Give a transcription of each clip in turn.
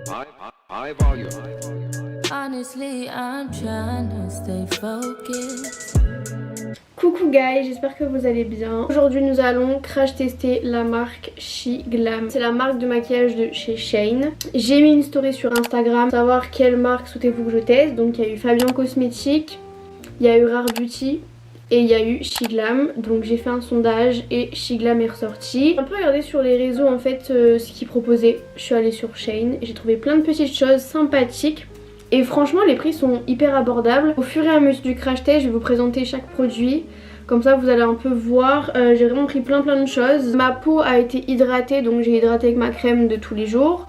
High volume. Honestly, I'm trying to stay focused. Coucou guys, j'espère que vous allez bien. Aujourd'hui nous allons crash tester la marque SheGlam. C'est la marque de maquillage de chez Shein. J'ai mis une story sur Instagram pour savoir quelle marque souhaitez-vous que je teste. Donc il y a eu Fabien Cosmétique, il y a eu Rare Beauty et il y a eu SheGlam. Donc j'ai fait un sondage et SheGlam est ressorti. J'ai un peu regardé sur les réseaux en fait ce qu'ils proposaient. Je suis allée sur Shein et j'ai trouvé plein de petites choses sympathiques. Et franchement les prix sont hyper abordables. Au fur et à mesure du crash test je vais vous présenter chaque produit. Comme ça vous allez un peu voir. J'ai vraiment pris plein de choses. Ma peau a été hydratée, donc j'ai hydraté avec ma crème de tous les jours.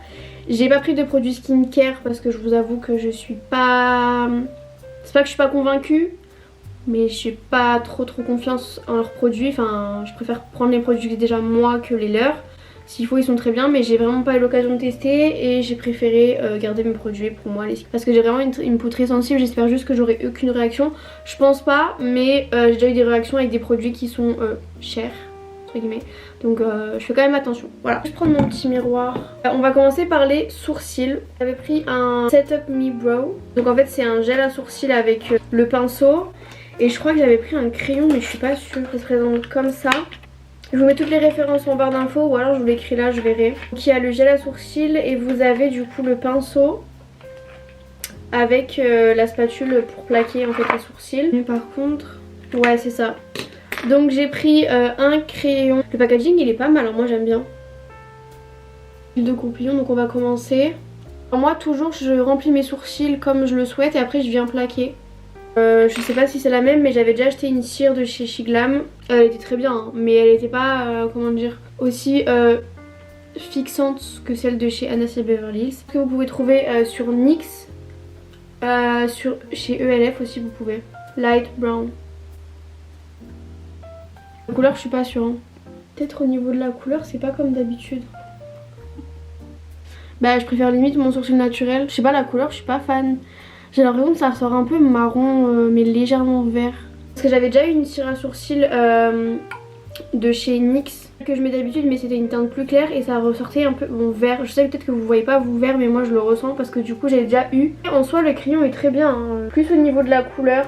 J'ai pas pris de produits skincare parce que je vous avoue que je suis pas... C'est pas que je suis pas convaincue, mais je suis pas trop confiance en leurs produits. Enfin je préfère prendre les produits que j'ai déjà moi que les leurs. S'il faut ils sont très bien, mais j'ai vraiment pas eu l'occasion de tester et j'ai préféré garder mes produits pour moi parce que j'ai vraiment une peau très sensible. J'espère juste que j'aurai aucune réaction. Je pense pas, mais j'ai déjà eu des réactions avec des produits qui sont chers entre guillemets. Donc je fais quand même attention. Voilà, je vais prendre mon petit miroir. On va commencer par les sourcils. J'avais pris un Setup Me Brow. Donc en fait c'est un gel à sourcils avec le pinceau. Et je crois que j'avais pris un crayon mais je suis pas sûre. Ça se présente comme ça. Je vous mets toutes les références en barre d'infos ou alors je vous l'écris là, je verrai. Donc il y a le gel à sourcils et vous avez du coup le pinceau avec la spatule pour plaquer en fait les sourcils. Mais par contre, ouais c'est ça. Donc j'ai pris un crayon. Le packaging il est pas mal, hein, moi j'aime bien. De goupillon, donc on va commencer. Alors moi toujours je remplis mes sourcils comme je le souhaite et après je viens plaquer. Je sais pas si c'est la même, mais j'avais déjà acheté une cire de chez SheGlam. Elle était très bien hein, mais elle était pas comment dire aussi fixante que celle de chez Anastasia Beverly Hills, que vous pouvez trouver sur NYX, chez ELF aussi vous pouvez. Light brown. La couleur je suis pas sûre hein. Peut-être au niveau de la couleur c'est pas comme d'habitude. Bah je préfère limite mon sourcil naturel. Je sais pas, la couleur je suis pas fan. J'ai l'impression que ça ressort un peu marron mais légèrement vert. Parce que j'avais déjà eu une cire à sourcils de chez NYX que je mets d'habitude, mais c'était une teinte plus claire et ça ressortait un peu bon, vert. Je sais peut-être que vous voyez pas vous vert, mais moi je le ressens parce que du coup j'ai déjà eu. En soi le crayon est très bien hein. Plus au niveau de la couleur.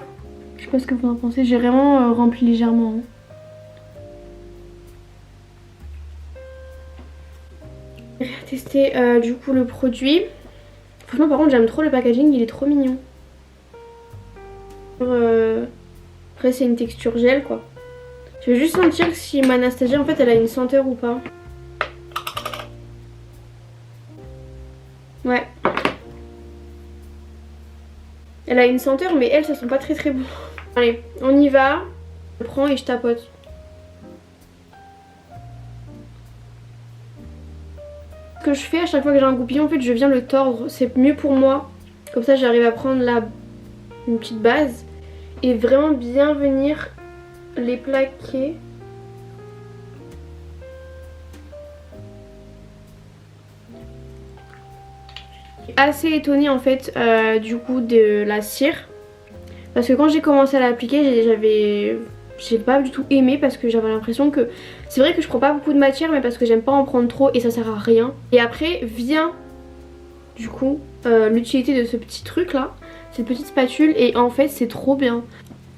Je sais pas ce que vous en pensez, j'ai vraiment rempli légèrement hein. J'ai testé du coup le produit. Franchement par contre j'aime trop le packaging, il est trop mignon. Après c'est une texture gel quoi. Je vais juste sentir si ma Anastasia en fait elle a une senteur ou pas. Ouais. Elle a une senteur mais elle ça sent pas très bon. Allez on y va. Je prends et je tapote. Ce que je fais à chaque fois que j'ai un goupillon en fait je viens le tordre. C'est mieux pour moi. Comme ça j'arrive à prendre une petite base et vraiment bien venir les plaquer. Assez étonnée en fait du coup de la cire parce que quand j'ai commencé à l'appliquer j'ai pas du tout aimé parce que j'avais l'impression que c'est vrai que je prends pas beaucoup de matière mais parce que j'aime pas en prendre trop et ça sert à rien. Et après vient du coup l'utilité de ce petit truc là, cette petite spatule, et en fait c'est trop bien.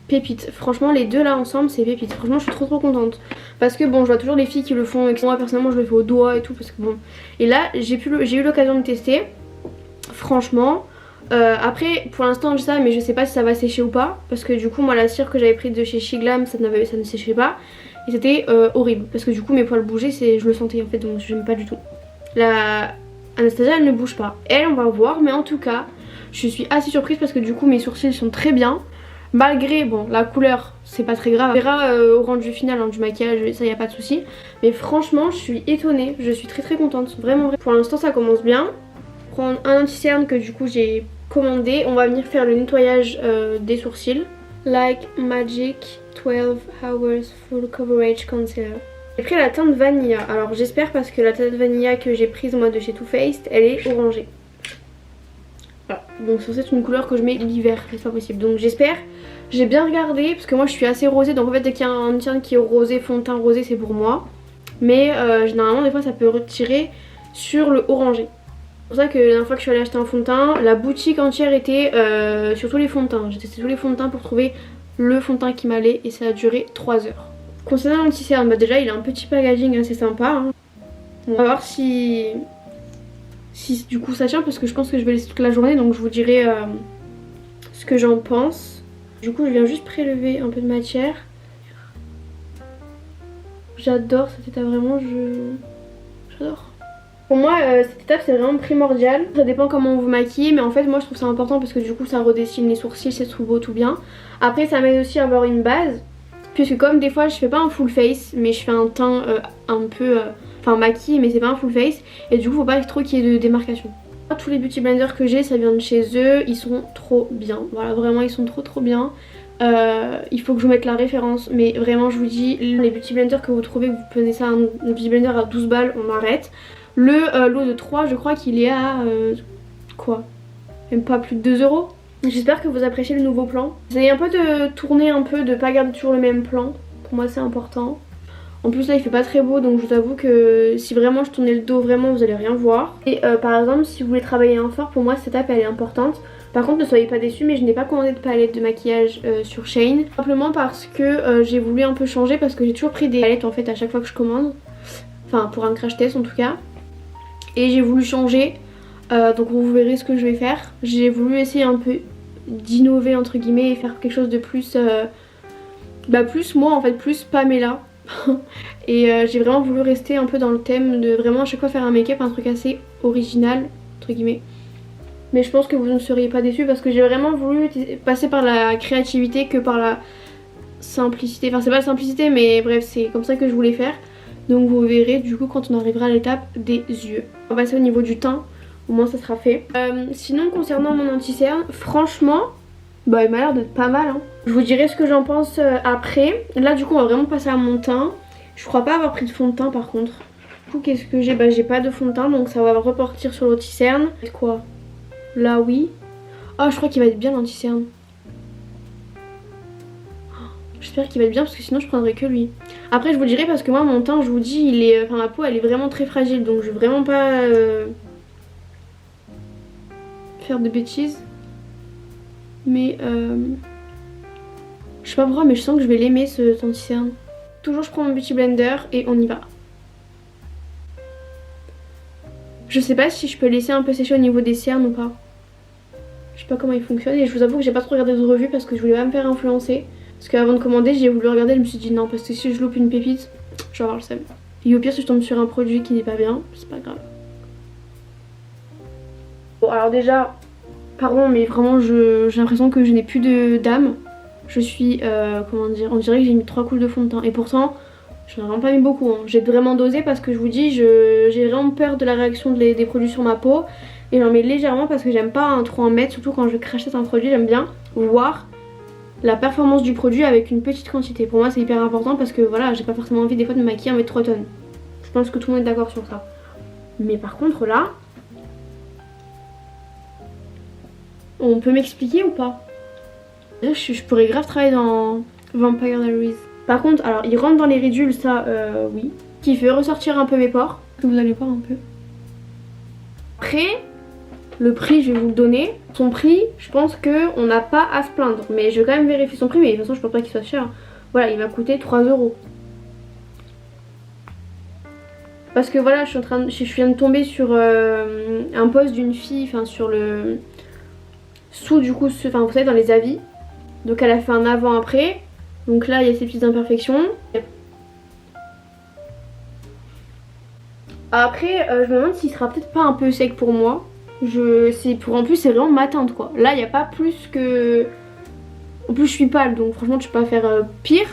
Pépite, franchement les deux là ensemble c'est pépite. Franchement je suis trop contente parce que bon je vois toujours les filles qui le font et moi personnellement je le fais au doigt et tout parce que bon. Et là j'ai eu l'occasion de tester. Franchement après pour l'instant je dis ça mais je sais pas si ça va sécher ou pas parce que du coup moi la cire que j'avais prise de chez SheGlam ça ne séchait pas et c'était horrible parce que du coup mes poils bougeaient, je le sentais en fait donc j'aime pas du tout. La Anastasia elle ne bouge pas, elle on va voir, mais en tout cas je suis assez surprise parce que du coup mes sourcils sont très bien malgré bon la couleur c'est pas très grave, on verra au rendu final hein, du maquillage, ça y a pas de souci, mais franchement je suis étonnée, je suis très contente vraiment. Pour l'instant ça commence bien. Prendre un anti-cerne que du coup j'ai commandé. On va venir faire le nettoyage des sourcils. Like Magic 12 Hours Full Coverage Concealer. J'ai pris la teinte Vanilla. Alors j'espère parce que la teinte Vanilla que j'ai prise moi de chez Too Faced elle est orangée. Voilà. Donc c'est une couleur que je mets l'hiver, c'est pas possible. Donc j'espère. J'ai bien regardé parce que moi je suis assez rosée. Donc en fait dès qu'il y a un tien qui est rosé, fond de teint rosé c'est pour moi. Mais généralement des fois ça peut retirer sur le orangé. C'est pour ça que la dernière fois que je suis allée acheter un fond de teint, la boutique entière était sur tous les fonds de teint. J'ai testé tous les fonds de teint pour trouver le fond de teint qui m'allait et ça a duré 3 heures. Concernant l'anti-cerne, bah déjà il a un petit packaging assez sympa. Hein. On va voir si du coup ça tient parce que je pense que je vais laisser toute la journée, donc je vous dirai ce que j'en pense. Du coup je viens juste prélever un peu de matière. J'adore cette étape, vraiment j'adore. Pour moi cette étape c'est vraiment primordial. Ça dépend comment vous maquillez, mais en fait moi je trouve ça important parce que du coup ça redessine les sourcils, c'est tout beau, tout bien. Après ça m'aide aussi à avoir une base, puisque comme des fois je fais pas un full face mais je fais un teint un peu enfin maquillé, mais c'est pas un full face, et du coup faut pas trop qu'il y ait de démarcation. Tous les beauty blenders que j'ai ça vient de chez eux, ils sont trop bien, voilà vraiment ils sont trop bien. Il faut que je vous mette la référence, mais vraiment je vous dis, les beauty blenders que vous trouvez, vous prenez ça un beauty blender à 12 balles, on arrête. Le lot de 3 je crois qu'il est à quoi, même pas plus de 2 euros. J'espère que vous appréciez le nouveau plan. J'essaye un peu de tourner un peu, de pas garder toujours le même plan, pour moi c'est important. En plus là il fait pas très beau, donc je vous avoue que si vraiment je tournais le dos vraiment vous allez rien voir. Et par exemple si vous voulez travailler un fard, pour moi cette étape elle est importante. Par contre ne soyez pas déçus, mais je n'ai pas commandé de palette de maquillage sur Shein. Simplement parce que j'ai voulu un peu changer, parce que j'ai toujours pris des palettes en fait à chaque fois que je commande. Enfin pour un crash test en tout cas. Et j'ai voulu changer, donc vous verrez ce que je vais faire. J'ai voulu essayer un peu d'innover entre guillemets et faire quelque chose de plus... plus moi en fait, plus Pamela. Et j'ai vraiment voulu rester un peu dans le thème de vraiment à chaque fois faire un make-up, un truc assez original entre guillemets. Mais je pense que vous ne seriez pas déçus parce que j'ai vraiment voulu passer par la créativité que par la simplicité. Enfin c'est pas la simplicité, mais bref c'est comme ça que je voulais faire. Donc vous verrez du coup quand on arrivera à l'étape des yeux. On va passer au niveau du teint, au moins ça sera fait. Sinon concernant mon anti-cerne, franchement bah il m'a l'air d'être pas mal hein. Je vous dirai ce que j'en pense après. Là du coup on va vraiment passer à mon teint. Je crois pas avoir pris de fond de teint par contre. Du coup qu'est-ce que j'ai? Bah j'ai pas de fond de teint, donc ça va repartir sur l'anti-cerne. Quoi? Là oui. Oh je crois qu'il va être bien l'anti-cerne. J'espère qu'il va être bien parce que sinon je prendrai que lui. Après je vous dirai parce que moi mon teint je vous dis il est, enfin ma peau elle est vraiment très fragile, donc je veux vraiment pas faire de bêtises. Mais je sais pas pourquoi mais je sens que je vais l'aimer ce anti-cerne. Toujours je prends mon beauty blender et on y va. Je sais pas si je peux laisser un peu sécher au niveau des cernes ou pas. Je sais pas comment il fonctionne et je vous avoue que j'ai pas trop regardé de revue parce que je voulais pas me faire influencer. Parce qu'avant de commander j'ai voulu regarder, je me suis dit non parce que si je loupe une pépite je vais avoir le seum. Et au pire si je tombe sur un produit qui n'est pas bien, c'est pas grave. Bon alors déjà, pardon mais vraiment j'ai l'impression que je n'ai plus d'âme. Je suis, comment dire, on dirait que j'ai mis 3 couches de fond de teint et pourtant je n'ai vraiment pas mis beaucoup. Hein. J'ai vraiment dosé parce que je vous dis j'ai vraiment peur de la réaction des produits sur ma peau. Et j'en mets légèrement parce que j'aime pas trop en mettre, surtout quand je crachette un produit, j'aime bien voir la performance du produit avec une petite quantité. Pour moi c'est hyper important parce que voilà, j'ai pas forcément envie des fois de me maquiller en mettre 3 tonnes. Je pense que tout le monde est d'accord sur ça. Mais par contre là, on peut m'expliquer ou pas? Je pourrais grave travailler dans Vampire Diaries. Par contre, alors il rentre dans les ridules, ça oui. Qui fait ressortir un peu mes pores, que vous allez voir un peu. Après, le prix je vais vous le donner. Son prix, je pense qu'on n'a pas à se plaindre. Mais je vais quand même vérifier son prix, mais de toute façon je pense pas qu'il soit cher. Voilà, il va coûter 3 €. Parce que voilà, je viens de tomber sur un post d'une fille, enfin sur le... Sous du coup, enfin vous savez dans les avis. Donc elle a fait un avant-après. Donc là il y a ces petites imperfections. Après je me demande s'il sera peut-être pas un peu sec pour moi. En plus c'est vraiment ma teinte quoi. Là il n'y a pas plus que... En plus je suis pâle donc franchement tu peux pas faire pire.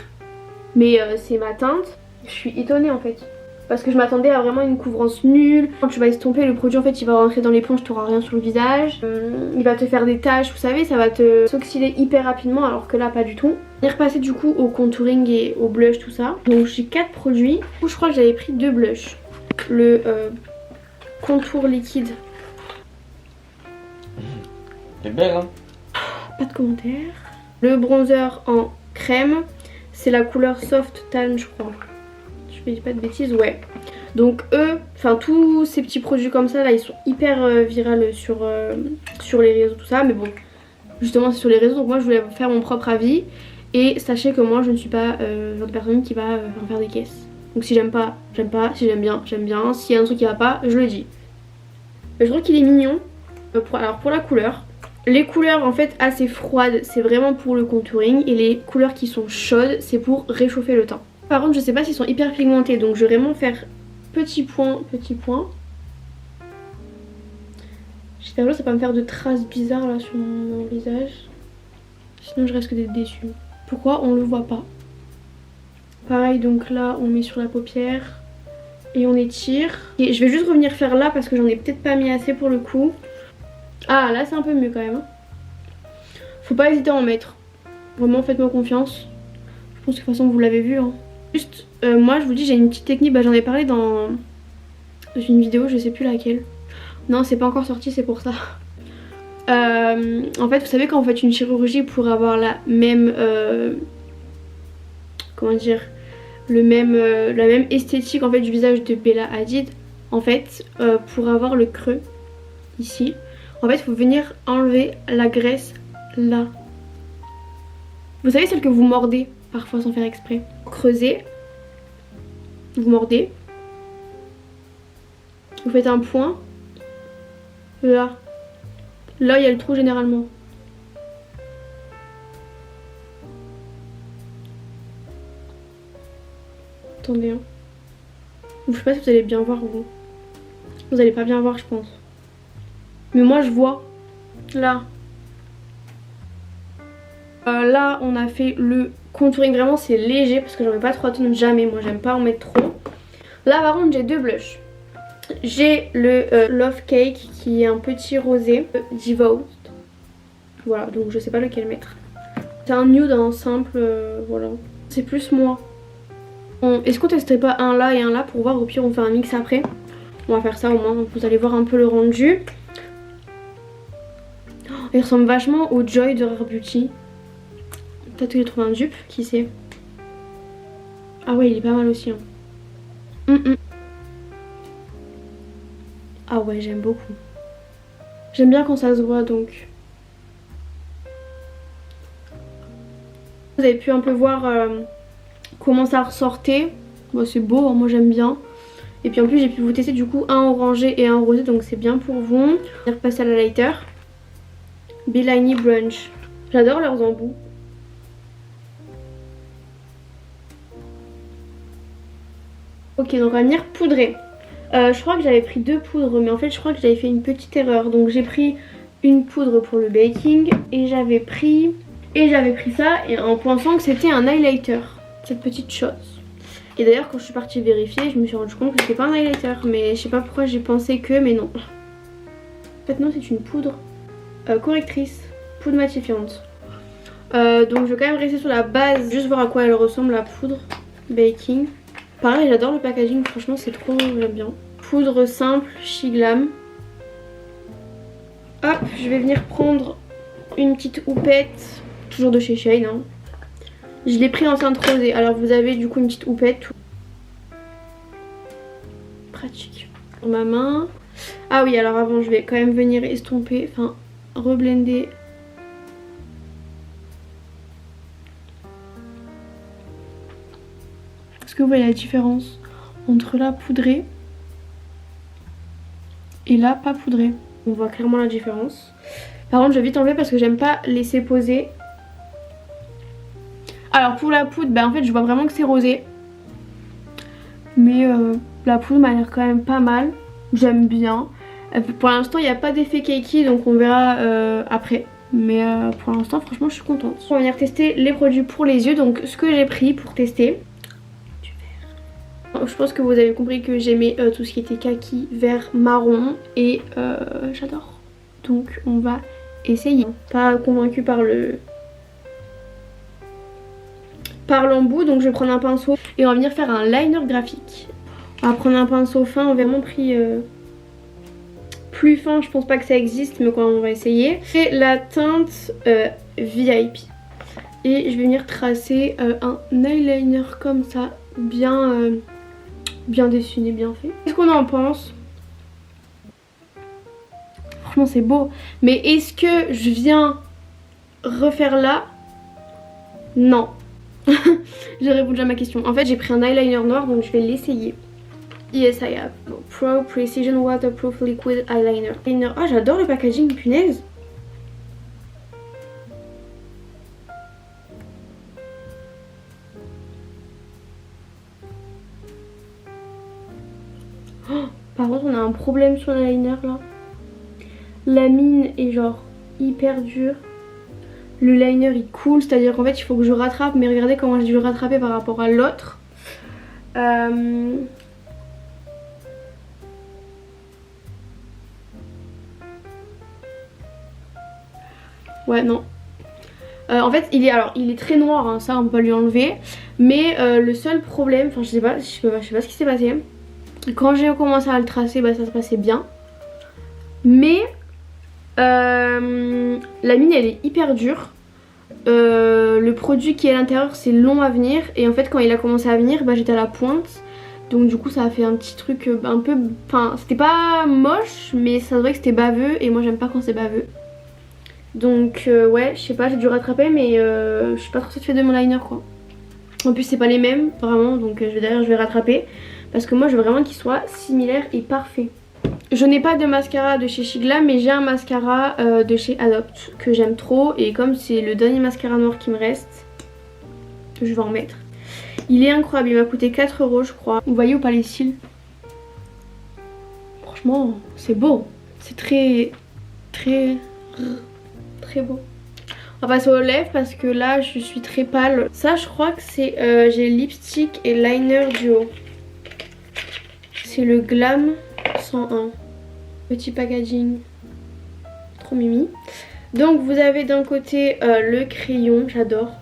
Mais c'est ma teinte. Je suis étonnée en fait. Parce que je m'attendais à vraiment une couvrance nulle. Quand tu vas estomper le produit en fait il va rentrer dans l'éponge, tu n'auras rien sur le visage. Il va te faire des taches, vous savez, ça va te s'oxyder hyper rapidement alors que là pas du tout. On est repassé du coup au contouring et au blush tout ça. Donc j'ai 4 produits. Je crois que j'avais pris 2 blushs. Le contour liquide. C'est belle hein. Pas de commentaire. Le bronzer en crème. C'est la couleur Soft Tan je crois. Je dis pas de bêtises, ouais. Donc eux, enfin tous ces petits produits comme ça là, ils sont hyper virales sur les réseaux, tout ça. Mais bon, justement c'est sur les réseaux, donc moi je voulais faire mon propre avis. Et sachez que moi je ne suis pas le genre de personne qui va en faire des caisses. Donc si j'aime pas, j'aime pas, si j'aime bien, j'aime bien. S'il y a un truc qui va pas, je le dis. Mais je trouve qu'il est mignon. Alors pour la couleur, les couleurs en fait assez froides, c'est vraiment pour le contouring. Et les couleurs qui sont chaudes, c'est pour réchauffer le teint. Par contre je sais pas s'ils sont hyper pigmentés, donc je vais vraiment faire petit point, petit point. J'espère que ça va pas me faire de traces bizarres là sur mon visage. Sinon je risque d'être déçue. Pourquoi on le voit pas? Pareil, donc là on met sur la paupière et on étire. Et je vais juste revenir faire là parce que j'en ai peut-être pas mis assez pour le coup. Ah là c'est un peu mieux quand même. Faut pas hésiter à en mettre. Vraiment faites-moi confiance. Je pense que de toute façon vous l'avez vu hein. Juste moi je vous dis j'ai une petite technique, j'en ai parlé dans une vidéo, je sais plus laquelle. Non c'est pas encore sorti, c'est pour ça. En fait vous savez quand vous faites une chirurgie pour avoir la même comment dire, la même esthétique en fait du visage de Bella Hadid, en fait pour avoir le creux ici, en fait il faut venir enlever la graisse là. Vous savez celle que vous mordez parfois sans faire exprès. Creusez, vous mordez, vous faites un point là. Là il y a le trou généralement. Attendez hein. Je sais pas si vous allez bien voir vous. Vous allez pas bien voir je pense. Mais moi je vois. Là. Là on a fait le contouring, vraiment c'est léger parce que j'en mets pas 3 tonnes jamais. Moi j'aime pas en mettre trop. Là par contre j'ai deux blushs. J'ai le Love Cake qui est un petit rosé Devoted. Voilà, donc je sais pas lequel mettre. C'est un nude, un simple, voilà. C'est plus moi. Est-ce qu'on testerait pas un là et un là pour voir, au pire on fait un mix après. On va faire ça au moins, donc vous allez voir un peu le rendu. Oh, il ressemble vachement au Joy de Rare Beauty. Peut-être que j'ai trouvé un dupe, qui sait. Ah ouais il est pas mal aussi hein. Ah ouais j'aime beaucoup. J'aime bien quand ça se voit donc. Vous avez pu un peu voir comment ça ressortait. Bon, c'est beau, hein, moi j'aime bien. Et puis en plus j'ai pu vous tester du coup un orangé et un rosé, donc c'est bien pour vous. Je vais repasser à la lighter. Bellini Brunch. J'adore leurs embouts. Ok, donc on va venir poudrer. Je crois que j'avais pris 2 poudres, mais en fait je crois que j'avais fait une petite erreur. Donc j'ai pris une poudre pour le baking et j'avais pris ça et en pensant que c'était un highlighter, cette petite chose. Et d'ailleurs quand je suis partie vérifier, je me suis rendu compte que c'était pas un highlighter, mais je sais pas pourquoi j'ai pensé que, mais non. En fait non, c'est une poudre correctrice, poudre matifiante. Donc je vais quand même rester sur la base, juste voir à quoi elle ressemble la poudre baking. Pareil j'adore le packaging, franchement c'est trop, j'aime bien. Poudre simple, She Glam. Hop, je vais venir prendre une petite houppette, toujours de chez Shane hein. Je l'ai pris en teinte rosée, alors vous avez du coup une petite houppette. Pratique. Sur ma main. Ah oui, alors avant je vais quand même venir estomper, enfin reblender. Est-ce que vous voyez la différence entre là poudré et là pas poudré? On voit clairement la différence. Par contre je vais vite enlever parce que j'aime pas laisser poser. Alors pour la poudre, bah en fait je vois vraiment que c'est rosé. Mais la poudre m'a l'air quand même pas mal. J'aime bien. Pour l'instant il n'y a pas d'effet cakey, donc on verra après. Mais pour l'instant franchement je suis contente. On va venir tester les produits pour les yeux. Donc ce que j'ai pris pour tester. Du vert. Je pense que vous avez compris que j'aimais tout ce qui était kaki, vert, marron. Et j'adore. Donc on va essayer. Pas convaincue par l'embout, donc je vais prendre un pinceau et on va venir faire un liner graphique. On va prendre un pinceau fin, on va vraiment pris plus fin, je pense pas que ça existe, mais quand on va essayer. C'est la teinte VIP. Et je vais venir tracer un eyeliner comme ça, bien Bien dessiné, bien fait. Qu'est-ce qu'on en pense? Franchement c'est beau. Mais est-ce que je viens refaire là? Non. J'ai répondu à ma question. En fait j'ai pris un eyeliner noir donc je vais l'essayer. Yes I have. Pro Precision Waterproof Liquid Eyeliner. Ah j'adore le packaging, punaise. Oh, par contre on a un problème sur l'eyeliner là. La mine est genre hyper dure. Le liner il coule, c'est-à-dire qu'en fait il faut que je rattrape. Mais regardez comment j'ai dû le rattraper par rapport à l'autre. Ouais non. En fait il est très noir hein, ça on peut lui enlever. Mais le seul problème, enfin je sais pas ce qui s'est passé. Quand j'ai commencé à le tracer bah, ça se passait bien. Mais la mine elle est hyper dure. Le produit qui est à l'intérieur c'est long à venir. Et en fait quand il a commencé à venir bah, j'étais à la pointe. Donc du coup ça a fait un petit truc un peu... Enfin c'était pas moche mais ça se voit que c'était baveux. Et moi j'aime pas quand c'est baveux. Donc ouais je sais pas, j'ai dû rattraper. Mais je suis pas trop satisfaite de mon liner quoi. En plus c'est pas les mêmes vraiment. Donc derrière je vais rattraper. Parce que moi je veux vraiment qu'il soit similaire et parfait. Je n'ai pas de mascara de chez SHE GLAM mais j'ai un mascara de chez Adopt que j'aime trop. Et comme c'est le dernier mascara noir qui me reste, je vais en mettre. Il est incroyable, il m'a coûté 4 € je crois. Vous voyez ou pas les cils? Franchement c'est beau. C'est très beau. On va passer aux lèvres parce que là je suis très pâle. Ça je crois que c'est j'ai lipstick et liner duo. C'est le Glam 101. Petit packaging. Trop mimi. Donc vous avez d'un côté le crayon, j'adore.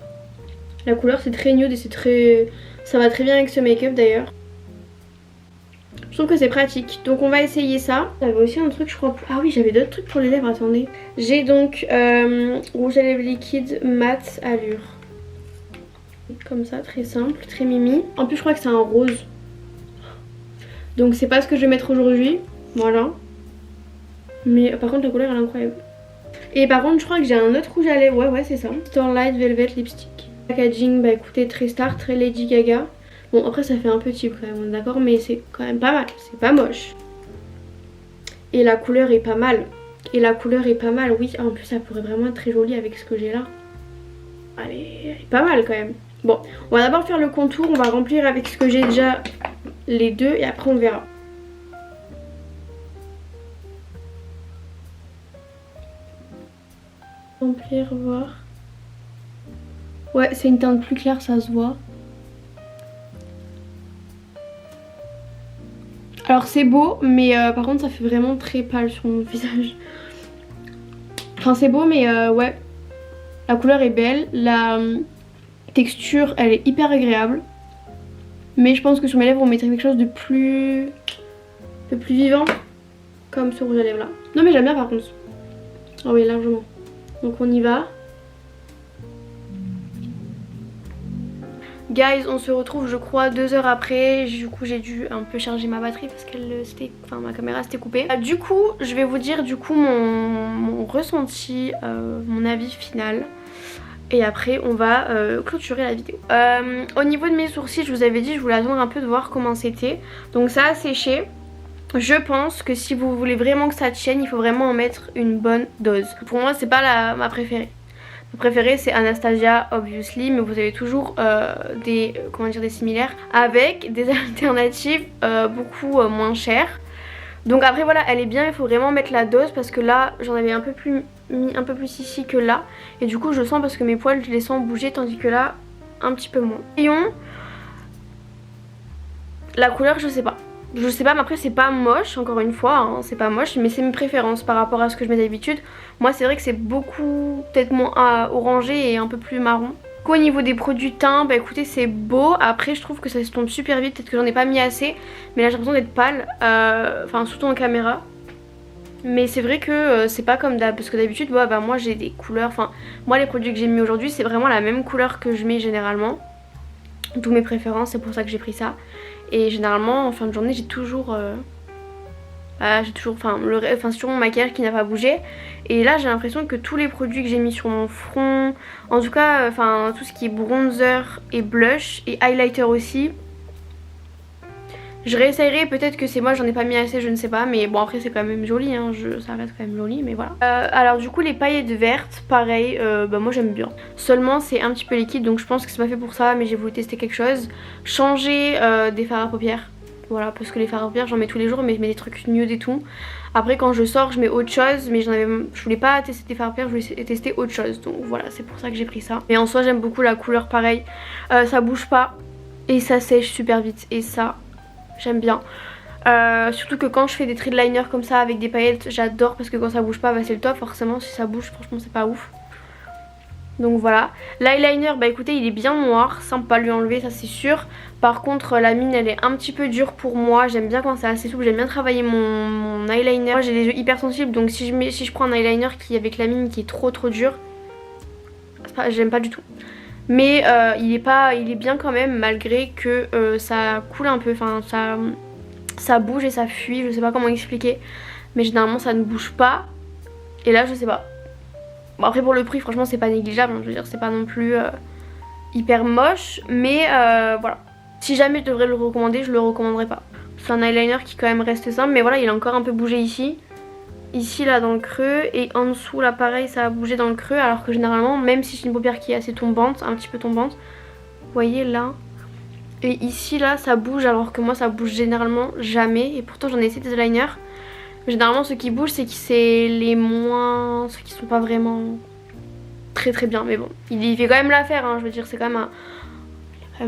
La couleur c'est très nude et c'est très... Ça va très bien avec ce make-up d'ailleurs. Je trouve que c'est pratique. Donc on va essayer ça. J'avais aussi un truc je crois... Ah oui j'avais d'autres trucs pour les lèvres, attendez. J'ai donc rouge à lèvres liquide mat allure. Comme ça, très simple, très mimi. En plus je crois que c'est un rose. Donc c'est pas ce que je vais mettre aujourd'hui. Voilà. Mais par contre la couleur elle est incroyable. Et par contre je crois que j'ai un autre rouge à lèvres. Ouais c'est ça. Starlight Velvet Lipstick. Packaging bah écoutez très star, très Lady Gaga. Bon après ça fait un peu cheap quand même, d'accord. Mais c'est quand même pas mal, c'est pas moche. Et la couleur est pas mal. Oui. Ah, en plus ça pourrait vraiment être très joli avec ce que j'ai là. Elle est pas mal quand même. Bon on va d'abord faire le contour. On va remplir avec ce que j'ai déjà les deux et après on verra. Remplir, voir. Ouais c'est une teinte plus claire, ça se voit. Alors c'est beau mais par contre ça fait vraiment très pâle sur mon visage. Enfin c'est beau mais ouais. La couleur est belle. La texture elle est hyper agréable. Mais je pense que sur mes lèvres on mettrait quelque chose de plus... un peu plus vivant. Comme ce rouge à lèvres là. Non mais j'aime bien par contre. Oh oui largement. Donc on y va. Guys on se retrouve je crois 2 heures après. Du coup j'ai dû un peu charger ma batterie parce que ma caméra s'était coupée. Du coup je vais vous dire mon ressenti, mon avis final. Et après on va clôturer la vidéo. Au niveau de mes sourcils je vous avais dit je voulais attendre un peu de voir comment c'était. Donc ça a séché. Je pense que si vous voulez vraiment que ça tienne il faut vraiment en mettre une bonne dose. Pour moi c'est pas ma préférée. Ma préférée c'est Anastasia obviously. Mais vous avez toujours des similaires avec des alternatives beaucoup moins chères. Donc après voilà elle est bien, il faut vraiment mettre la dose parce que là j'en avais mis un peu plus ici que là. Et du coup je sens parce que mes poils je les sens bouger tandis que là un petit peu moins. Rayon, la couleur je sais pas mais après c'est pas moche encore une fois hein, c'est pas moche mais c'est mes préférences par rapport à ce que je mets d'habitude. Moi c'est vrai que c'est beaucoup peut-être moins orangé et un peu plus marron. Au niveau des produits teint, bah écoutez c'est beau. Après je trouve que ça se tombe super vite, peut-être que j'en ai pas mis assez. Mais là j'ai l'impression d'être pâle, enfin surtout en caméra. Mais c'est vrai que c'est pas comme d'hab, parce que d'habitude bah moi j'ai des couleurs, enfin moi les produits que j'ai mis aujourd'hui c'est vraiment la même couleur que je mets généralement. D'où mes préférences, c'est pour ça que j'ai pris ça. Et généralement en fin de journée j'ai toujours c'est toujours mon maquillage qui n'a pas bougé. Et là j'ai l'impression que tous les produits que j'ai mis sur mon front, en tout cas tout ce qui est bronzer et blush et highlighter aussi, je réessayerai, peut-être que c'est moi j'en ai pas mis assez, je ne sais pas, mais bon après c'est quand même joli hein, ça reste quand même joli, mais voilà. Alors du coup les paillettes vertes, pareil, moi j'aime bien. Seulement c'est un petit peu liquide donc je pense que c'est pas fait pour ça, mais j'ai voulu tester quelque chose. Changer des fards à paupières, voilà, parce que les fards à paupières j'en mets tous les jours mais je mets des trucs nude et tout. Après quand je sors je mets autre chose, mais je voulais pas tester des fards à paupières, je voulais tester autre chose. Donc voilà, c'est pour ça que j'ai pris ça. Mais en soi j'aime beaucoup la couleur, pareil, ça bouge pas et ça sèche super vite et ça... j'aime bien. Surtout que quand je fais des traits de liner comme ça avec des paillettes, j'adore parce que quand ça bouge pas, c'est le top. Forcément si ça bouge, franchement c'est pas ouf. Donc voilà. L'eyeliner, écoutez, il est bien noir, ça on peut pas lui enlever, ça c'est sûr. Par contre la mine elle est un petit peu dure pour moi. J'aime bien quand c'est assez souple, j'aime bien travailler mon eyeliner. Moi j'ai les yeux hyper sensibles, donc si je prends un eyeliner qui avec la mine qui est trop dur, j'aime pas du tout. Mais il est bien quand même, malgré que ça coule un peu, enfin ça bouge et ça fuit, je sais pas comment expliquer. Mais généralement ça ne bouge pas. Et là je sais pas. Bon après pour le prix franchement c'est pas négligeable, hein, je veux dire c'est pas non plus hyper moche. Mais voilà, si jamais je devrais le recommander, je le recommanderais pas. C'est un eyeliner qui quand même reste simple, mais voilà il a encore un peu bougé ici. Ici là dans le creux, et en dessous là pareil ça a bougé dans le creux, alors que généralement même si j'ai une paupière qui est assez tombante, un petit peu tombante, vous voyez là, et ici là ça bouge, alors que moi ça bouge généralement jamais. Et pourtant j'en ai essayé des eyeliners, généralement ceux qui bougent c'est ceux qui sont pas vraiment très bien. Mais bon il fait quand même l'affaire hein, je veux dire c'est quand même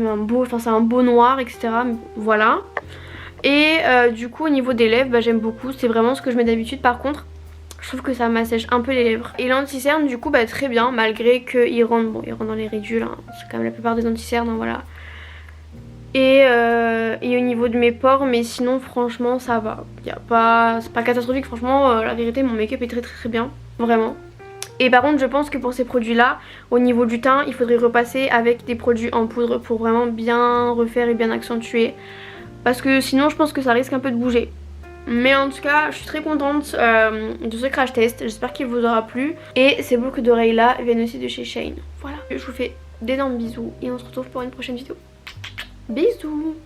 un beau, c'est un beau noir etc. Voilà. Et du coup au niveau des lèvres j'aime beaucoup, c'est vraiment ce que je mets d'habitude. Par contre je trouve que ça m'assèche un peu les lèvres. Et l'anti-cerne du coup très bien, malgré qu'il rentre, il rentre dans les ridules hein. C'est quand même la plupart des anti-cernes hein, voilà. Et au niveau de mes pores, mais sinon franchement ça va, c'est pas catastrophique franchement. La vérité mon make-up est très bien, vraiment. Et par contre je pense que pour ces produits là, au niveau du teint il faudrait repasser avec des produits en poudre pour vraiment bien refaire et bien accentuer. Parce que sinon je pense que ça risque un peu de bouger. Mais en tout cas je suis très contente de ce crash test. J'espère qu'il vous aura plu. Et ces boucles d'oreilles là viennent aussi de chez Shein. Voilà, je vous fais d'énormes bisous et on se retrouve pour une prochaine vidéo. Bisous.